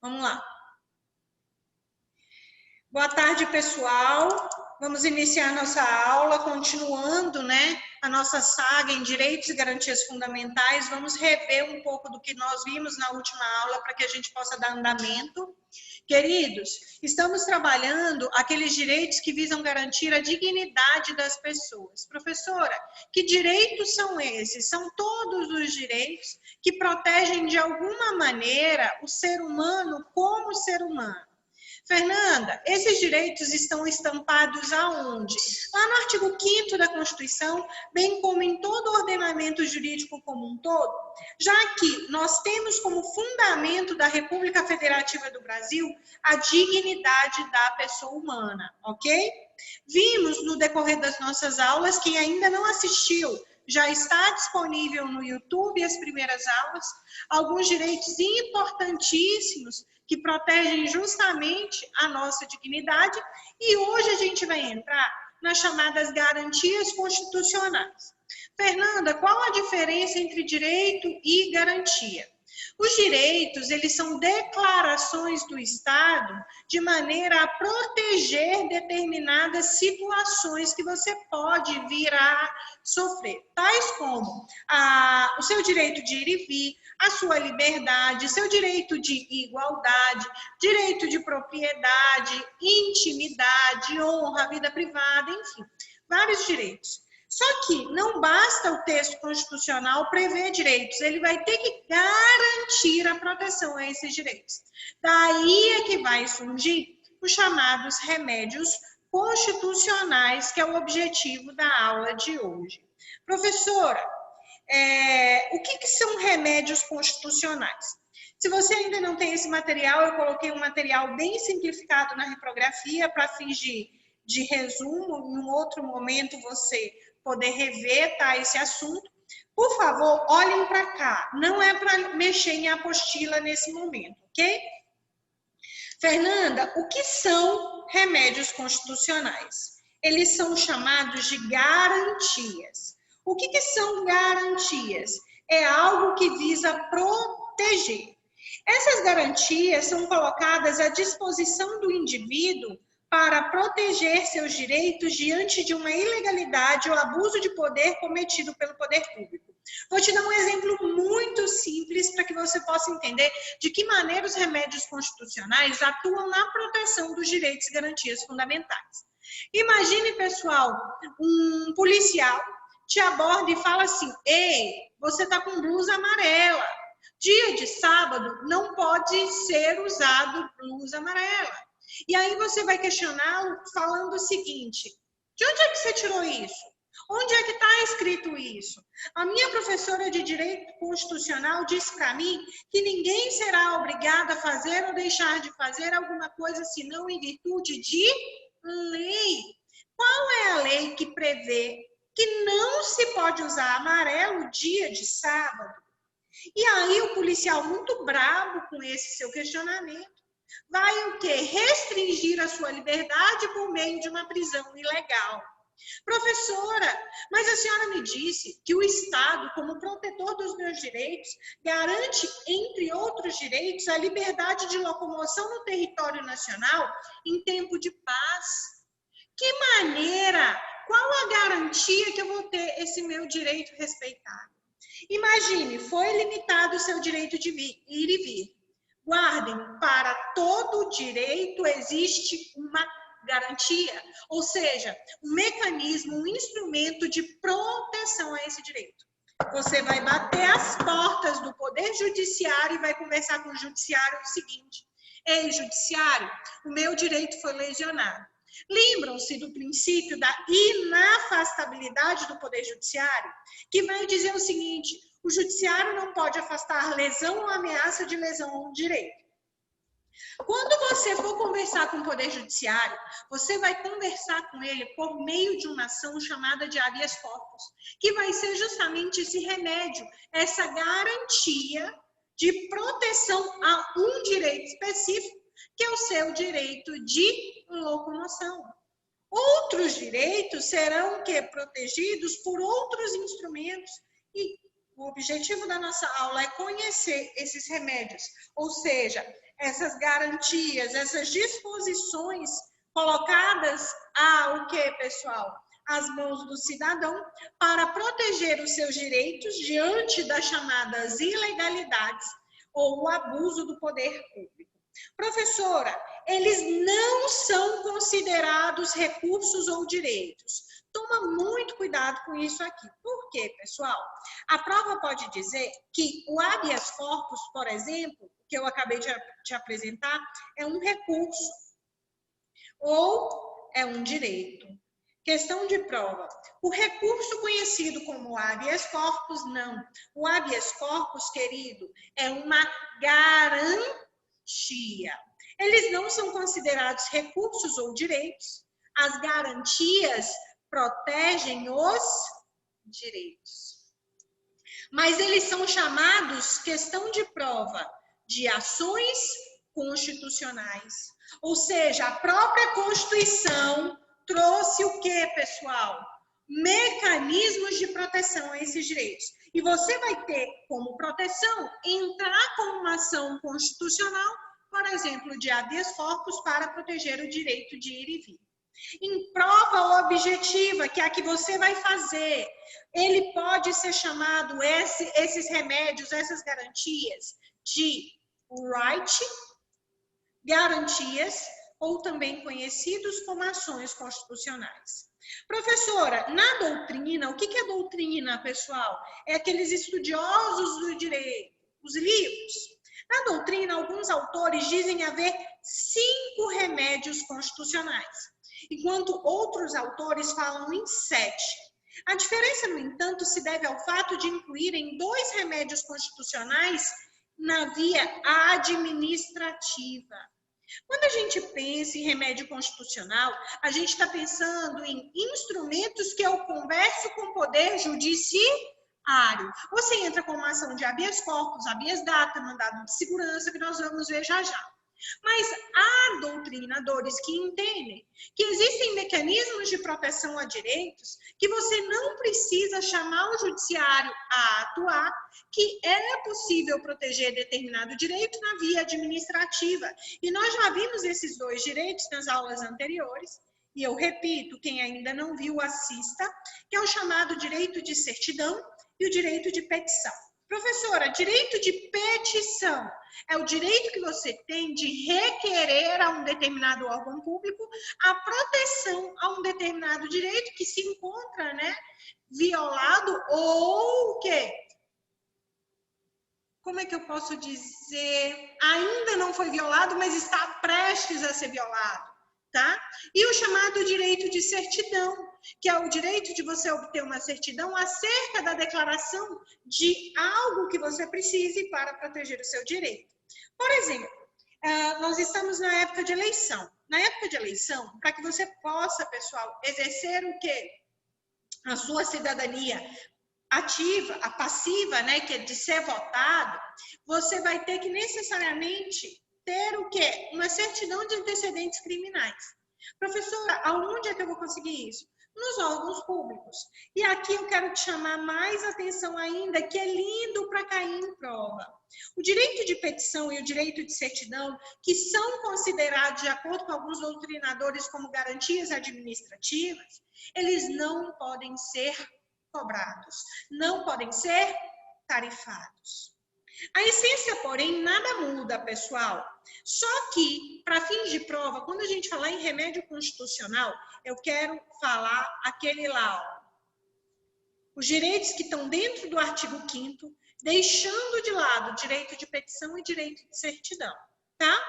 Vamos lá. Boa tarde, pessoal. Vamos iniciar nossa aula, continuando, a nossa saga em Direitos e Garantias Fundamentais. Vamos rever um pouco do que nós vimos na última aula para que a gente possa dar andamento. Queridos, estamos trabalhando aqueles direitos que visam garantir a dignidade das pessoas. Professora, que direitos são esses? São todos os direitos que protegem de alguma maneira o ser humano como ser humano. Fernanda, esses direitos estão estampados aonde? Lá no artigo 5º da Constituição, bem como em todo o ordenamento jurídico como um todo, já que nós temos como fundamento da República Federativa do Brasil a dignidade da pessoa humana, ok? Vimos no decorrer das nossas aulas, quem ainda não assistiu, já está disponível no YouTube as primeiras aulas, alguns direitos importantíssimos que protegem justamente a nossa dignidade, e hoje a gente vai entrar nas chamadas garantias constitucionais. Fernanda, qual a diferença entre direito e garantia? Os direitos, eles são declarações do Estado de maneira a proteger determinadas situações que você pode vir a sofrer, tais como o seu direito de ir e vir, a sua liberdade, seu direito de igualdade, direito de propriedade, intimidade, honra, vida privada, enfim, vários direitos. Só que não basta o texto constitucional prever direitos, ele vai ter que garantir a proteção a esses direitos. Daí é que vai surgir os chamados remédios constitucionais, que é o objetivo da aula de hoje. Professora, o que são remédios constitucionais? Se você ainda não tem esse material, eu coloquei um material bem simplificado na reprografia para fins de resumo, em um outro momento você poder rever esse assunto. Por favor, olhem para cá, não é para mexer em apostila nesse momento, ok? Fernanda, o que são remédios constitucionais? Eles são chamados de garantias. O que são garantias? É algo que visa proteger. Essas garantias são colocadas à disposição do indivíduo para proteger seus direitos diante de uma ilegalidade ou abuso de poder cometido pelo poder público. Vou te dar um exemplo muito simples para que você possa entender de que maneira os remédios constitucionais atuam na proteção dos direitos e garantias fundamentais. Imagine, pessoal, um policial te aborda e fala assim: ei, você está com blusa amarela. Dia de sábado não pode ser usado blusa amarela. E aí você vai questioná-lo falando o seguinte: de onde é que você tirou isso? Onde é que está escrito isso? A minha professora de Direito Constitucional disse para mim que ninguém será obrigado a fazer ou deixar de fazer alguma coisa senão em virtude de lei. Qual é a lei que prevê que não se pode usar amarelo dia de sábado? E aí o policial, muito bravo com esse seu questionamento, vai o quê? Restringir a sua liberdade por meio de uma prisão ilegal. Professora, mas a senhora me disse que o Estado, como protetor dos meus direitos, garante, entre outros direitos, a liberdade de locomoção no território nacional em tempo de paz. Que maneira? Qual a garantia que eu vou ter esse meu direito respeitado? Imagine, foi limitado o seu direito de ir e vir. Guardem, para todo direito existe uma garantia, ou seja, um mecanismo, um instrumento de proteção a esse direito. Você vai bater as portas do Poder Judiciário e vai conversar com o Judiciário o seguinte: ei, Judiciário, o meu direito foi lesionado. Lembram-se do princípio da inafastabilidade do Poder Judiciário, que vai dizer o seguinte: o Judiciário não pode afastar lesão ou ameaça de lesão a um direito. Quando você for conversar com o Poder Judiciário, você vai conversar com ele por meio de uma ação chamada de habeas corpus, que vai ser justamente esse remédio, essa garantia de proteção a um direito específico, que é o seu direito de locomoção. Outros direitos serão protegidos por outros instrumentos, e o objetivo da nossa aula é conhecer esses remédios, ou seja, essas garantias, essas disposições colocadas o quê, pessoal? Às mãos do cidadão para proteger os seus direitos diante das chamadas ilegalidades ou o abuso do poder público. Professora, eles não são considerados recursos ou direitos. Toma muito cuidado com isso aqui. Por quê, pessoal? A prova pode dizer que o habeas corpus, por exemplo, que eu acabei de te apresentar, é um recurso ou é um direito. Questão de prova. O recurso conhecido como habeas corpus, não. O habeas corpus, querido, é uma garantia. Eles não são considerados recursos ou direitos. As garantias protegem os direitos. Mas eles são chamados, questão de prova, de ações constitucionais. Ou seja, a própria Constituição trouxe o quê, pessoal? Mecanismos de proteção a esses direitos. E você vai ter como proteção entrar com uma ação constitucional, por exemplo, de habeas corpus para proteger o direito de ir e vir. Em prova objetiva, que é a que você vai fazer, ele pode ser chamado, esses remédios, essas garantias, de right, garantias, ou também conhecidos como ações constitucionais. Professora, na doutrina, o que é doutrina, pessoal? É aqueles estudiosos do direito, os livros. Na doutrina, alguns autores dizem haver 5 remédios constitucionais, enquanto outros autores falam em 7. A diferença, no entanto, se deve ao fato de incluírem 2 remédios constitucionais na via administrativa. Quando a gente pensa em remédio constitucional, a gente está pensando em instrumentos que eu converso com o poder judiciário. Você entra com uma ação de habeas corpus, habeas data, mandado de segurança, que nós vamos ver já já. Mas há doutrinadores que entendem que existem mecanismos de proteção a direitos que você não precisa chamar o judiciário a atuar, que é possível proteger determinado direito na via administrativa. E nós já vimos esses 2 direitos nas aulas anteriores, e eu repito, quem ainda não viu, assista, que é o chamado direito de certidão e o direito de petição. Professora, direito de petição é o direito que você tem de requerer a um determinado órgão público a proteção a um determinado direito que se encontra, violado ou o quê? Como é que eu posso dizer? Ainda não foi violado, mas está prestes a ser violado, tá? E o chamado direito de certidão, que é o direito de você obter uma certidão acerca da declaração de algo que você precise para proteger o seu direito. Por exemplo, nós estamos na época de eleição. Na época de eleição, para que você possa, pessoal, exercer o quê? A sua cidadania ativa, a passiva, que é de ser votado, você vai ter que necessariamente ter o quê? Uma certidão de antecedentes criminais. Professora, aonde é que eu vou conseguir isso? Nos órgãos públicos. E aqui eu quero te chamar mais atenção ainda, que é lindo para cair em prova. O direito de petição e o direito de certidão, que são considerados, de acordo com alguns doutrinadores, como garantias administrativas, eles não podem ser cobrados, não podem ser tarifados. A essência, porém, nada muda, pessoal. Só que, para fins de prova, quando a gente falar em remédio constitucional, eu quero falar aquele lá, os direitos que estão dentro do artigo 5º, deixando de lado o direito de petição e direito de certidão, tá?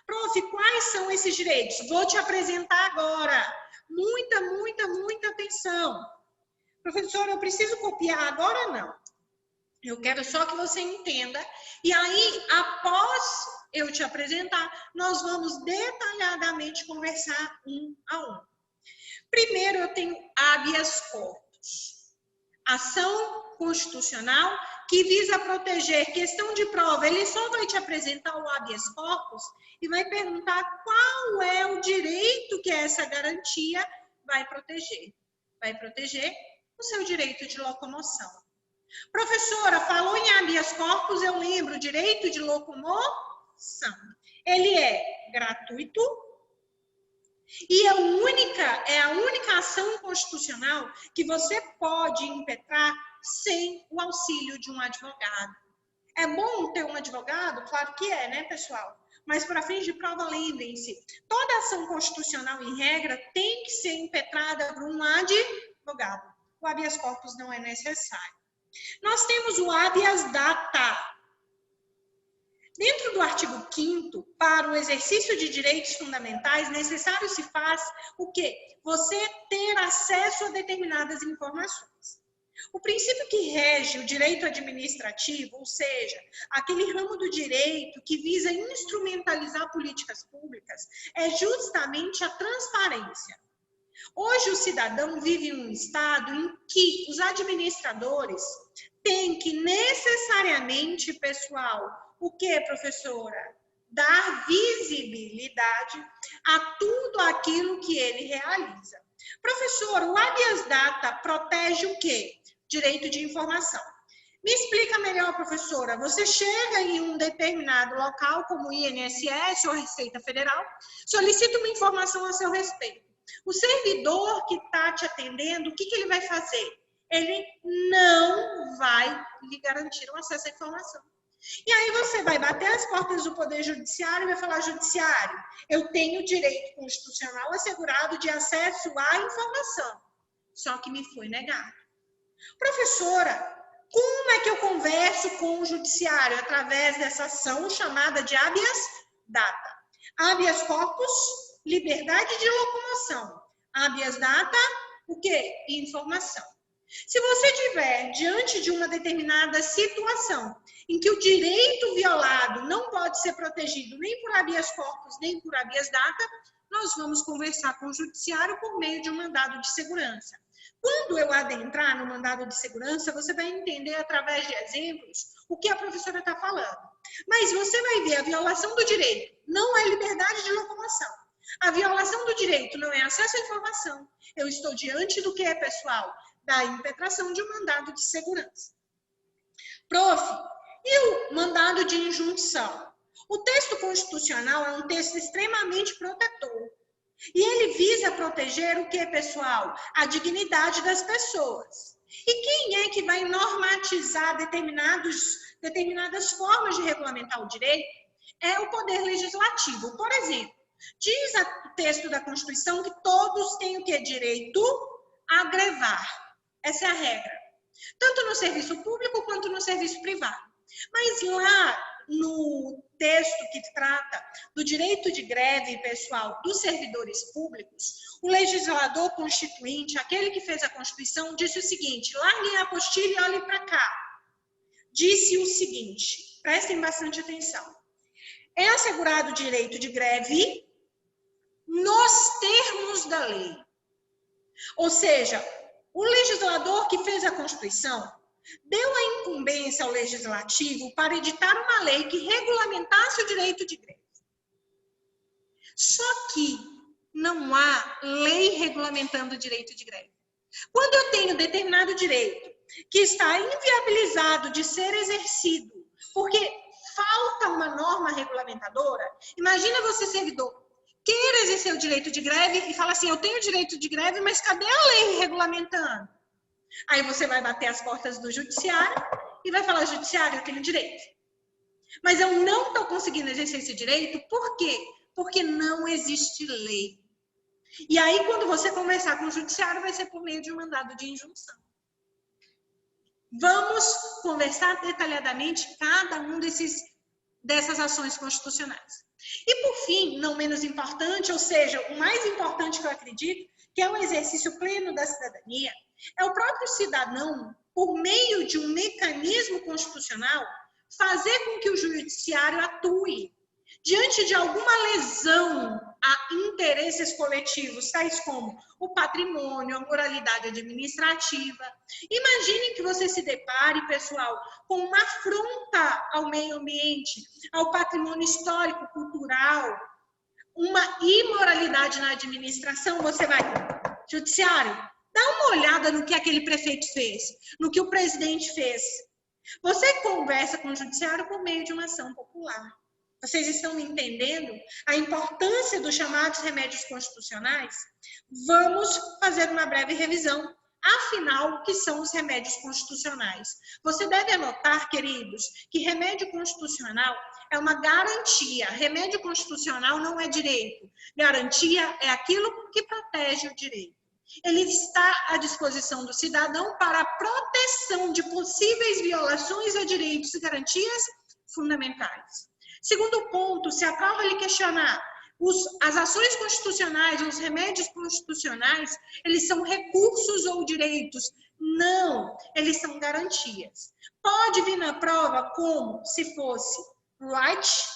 Prof, quais são esses direitos? Vou te apresentar agora. Muita atenção. Professora, eu preciso copiar agora? Não. Eu quero só que você entenda. E aí, após eu te apresentar, nós vamos detalhadamente conversar um a um. Primeiro, eu tenho habeas corpus. Ação constitucional que visa proteger questão de prova. Ele só vai te apresentar o habeas corpus e vai perguntar qual é o direito que essa garantia vai proteger. Vai proteger o seu direito de locomoção. Professora, falou em habeas corpus, eu lembro, direito de locomoção. Ele é gratuito e é a única ação constitucional que você pode impetrar sem o auxílio de um advogado. É bom ter um advogado? Claro que é, né, pessoal? Mas, para fins de prova, lembrem-se, toda ação constitucional, em regra, tem que ser impetrada por um advogado. O habeas corpus não é necessário. Nós temos o habeas data. Dentro do artigo 5º, para o exercício de direitos fundamentais, necessário se faz o quê? Você ter acesso a determinadas informações. O princípio que rege o direito administrativo, ou seja, aquele ramo do direito que visa instrumentalizar políticas públicas, é justamente a transparência. Hoje o cidadão vive em um estado em que os administradores têm que necessariamente, pessoal, o que, professora? Dar visibilidade a tudo aquilo que ele realiza. Professora, o habeas data protege o quê? Direito de informação. Me explica melhor, professora. Você chega em um determinado local, como INSS ou Receita Federal, solicita uma informação a seu respeito. O servidor que está te atendendo, o que ele vai fazer? Ele não vai lhe garantir o acesso à informação. E aí você vai bater as portas do Poder Judiciário e vai falar, judiciário, eu tenho direito constitucional assegurado de acesso à informação, só que me foi negado. Professora, como é que eu converso com o judiciário? Através dessa ação chamada de habeas data. Habeas corpus, liberdade de locomoção. Habeas data, o quê? Informação. Se você estiver diante de uma determinada situação em que o direito violado não pode ser protegido nem por habeas corpus, nem por habeas data, nós vamos conversar com o judiciário por meio de um mandado de segurança. Quando eu adentrar no mandado de segurança, você vai entender através de exemplos o que a professora está falando. Mas você vai ver a violação do direito, não é liberdade de locomoção. A violação do direito não é acesso à informação. Eu estou diante do que, pessoal? Da impetração de um mandado de segurança. Prof, e o mandado de injunção? O texto constitucional é um texto extremamente protetor. E ele visa proteger o que, pessoal? A dignidade das pessoas. E quem é que vai normatizar determinadas formas de regulamentar o direito? É o Poder Legislativo. Por exemplo, diz o texto da Constituição que todos têm o que? Direito a grevar. Essa é a regra. Tanto no serviço público quanto no serviço privado. Mas lá no texto que trata do direito de greve, pessoal, dos servidores públicos, o legislador constituinte, aquele que fez a Constituição, disse o seguinte, larguem a apostila e olhem para cá. Disse o seguinte, prestem bastante atenção. É assegurado o direito de greve nos termos da lei. Ou seja, o legislador que fez a Constituição deu a incumbência ao legislativo para editar uma lei que regulamentasse o direito de greve. Só que não há lei regulamentando o direito de greve. Quando eu tenho determinado direito que está inviabilizado de ser exercido, porque falta uma norma regulamentadora, imagina você, servidor, queira exercer o direito de greve e fala assim, eu tenho direito de greve, mas cadê a lei regulamentando? Aí você vai bater as portas do judiciário e vai falar, judiciário, eu tenho direito. Mas eu não estou conseguindo exercer esse direito, por quê? Porque não existe lei. E aí, quando você conversar com o judiciário, vai ser por meio de um mandado de injunção. Vamos conversar detalhadamente cada um dessas ações constitucionais. E, por fim, não menos importante, ou seja, o mais importante que eu acredito, que é o exercício pleno da cidadania, é o próprio cidadão, por meio de um mecanismo constitucional, fazer com que o judiciário atue diante de alguma lesão a interesses coletivos, tais como o patrimônio, a moralidade administrativa. Imaginem que você se depare, pessoal, com uma afronta ao meio ambiente, ao patrimônio histórico, cultural, uma imoralidade na administração, você vai, judiciário, dá uma olhada no que aquele prefeito fez, no que o presidente fez. Você conversa com o judiciário por meio de uma ação popular. Vocês estão entendendo a importância dos chamados remédios constitucionais? Vamos fazer uma breve revisão. Afinal, o que são os remédios constitucionais? Você deve anotar, queridos, que remédio constitucional é uma garantia. Remédio constitucional não é direito. Garantia é aquilo que protege o direito. Ele está à disposição do cidadão para a proteção de possíveis violações a direitos e garantias fundamentais. Segundo ponto, se a prova lhe questionar, as ações constitucionais, os remédios constitucionais, eles são recursos ou direitos? Não, eles são garantias. Pode vir na prova como se fosse rights,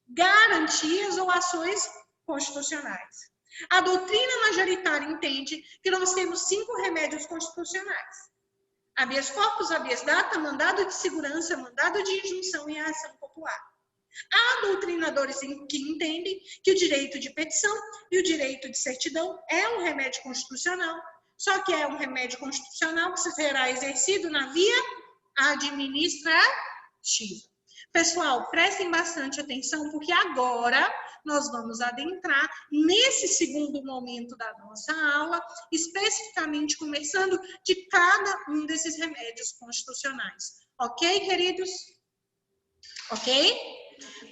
garantias ou ações constitucionais. A doutrina majoritária entende que nós temos 5 remédios constitucionais: habeas corpus, habeas data, mandado de segurança, mandado de injunção e a ação popular. Há doutrinadores que entendem que o direito de petição e o direito de certidão é um remédio constitucional, só que é um remédio constitucional que será exercido na via administrativa. Pessoal, prestem bastante atenção, porque agora nós vamos adentrar nesse segundo momento da nossa aula, especificamente conversando de cada um desses remédios constitucionais. Ok, queridos? Ok?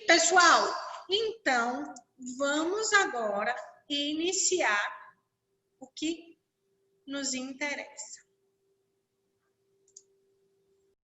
Pessoal, então, vamos agora iniciar o que nos interessa.